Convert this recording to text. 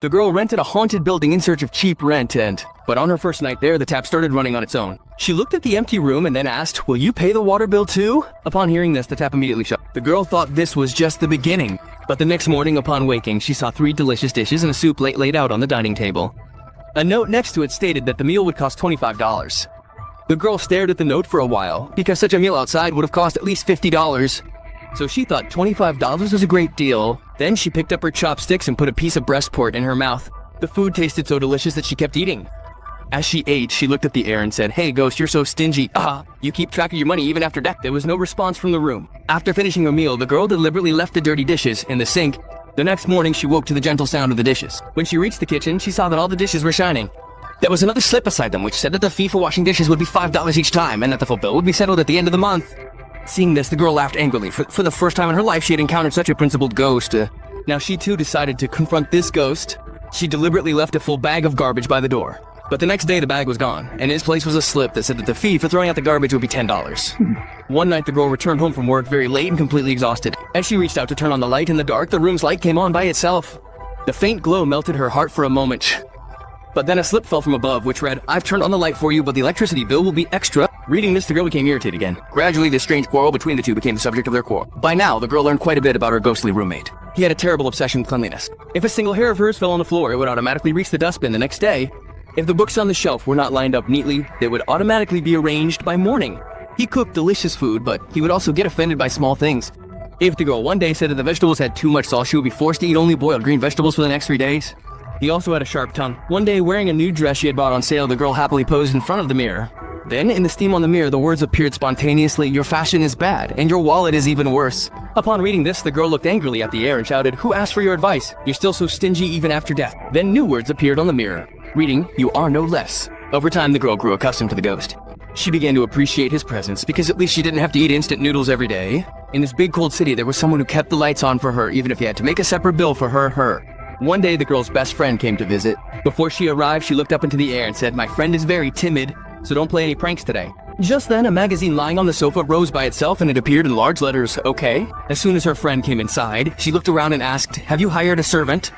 The girl rented a haunted building in search of cheap rent but on her first night there, the tap started running on its own. She looked at the empty room and then asked, "Will you pay the water bill too?" Upon hearing this, the tap immediately shut. The girl thought this was just the beginning. But the next morning upon waking, she saw 3 delicious dishes and a soup plate laid out on the dining table. A note next to it stated that the meal would cost $25. The girl stared at the note for a while, because such a meal outside would have cost at least $50. So she thought $25 was a great deal. Then she picked up her chopsticks and put a piece of breast pork in her mouth. The food tasted so delicious that she kept eating. As she ate, she looked at the air and said, "Hey ghost, you're so stingy. You keep track of your money even after death." There was no response from the room. After finishing her meal, the girl deliberately left the dirty dishes in the sink. The next morning, she woke to the gentle sound of the dishes. When she reached the kitchen, she saw that all the dishes were shining. There was another slip beside them which said that the fee for washing dishes would be $5 each time and that the full bill would be settled at the end of the month. Seeing this, the girl laughed angrily. For the first time in her life, she had encountered such a principled ghost. Now she too decided to confront this ghost. She deliberately left a full bag of garbage by the door. But the next day, the bag was gone, and in its place was a slip that said that the fee for throwing out the garbage would be $10. One night, the girl returned home from work very late and completely exhausted. As she reached out to turn on the light in the dark, the room's light came on by itself. The faint glow melted her heart for a moment. But then a slip fell from above, which read, "I've turned on the light for you, but the electricity bill will be extra." Reading this, the girl became irritated again. Gradually, this strange quarrel between the two became the subject of their quarrel. By now, the girl learned quite a bit about her ghostly roommate. He had a terrible obsession with cleanliness. If a single hair of hers fell on the floor, it would automatically reach the dustbin the next day. If the books on the shelf were not lined up neatly, they would automatically be arranged by morning. He cooked delicious food, but he would also get offended by small things. If the girl one day said that the vegetables had too much salt, she would be forced to eat only boiled green vegetables for the next 3 days. He also had a sharp tongue. One day, wearing a new dress she had bought on sale, the girl happily posed in front of the mirror. Then, in the steam on the mirror, the words appeared spontaneously, "Your fashion is bad, and your wallet is even worse." Upon reading this, the girl looked angrily at the air and shouted, "Who asked for your advice? You're still so stingy even after death." Then new words appeared on the mirror, reading, "You are no less." Over time, the girl grew accustomed to the ghost. She began to appreciate his presence, because at least she didn't have to eat instant noodles every day. In this big cold city, there was someone who kept the lights on for her, even if he had to make a separate bill for her. One day, the girl's best friend came to visit. Before she arrived, she looked up into the air and said, "My friend is very timid, so don't play any pranks today." Just then, a magazine lying on the sofa rose by itself and it appeared in large letters, "Okay." As soon as her friend came inside, she looked around and asked, "Have you hired a servant?"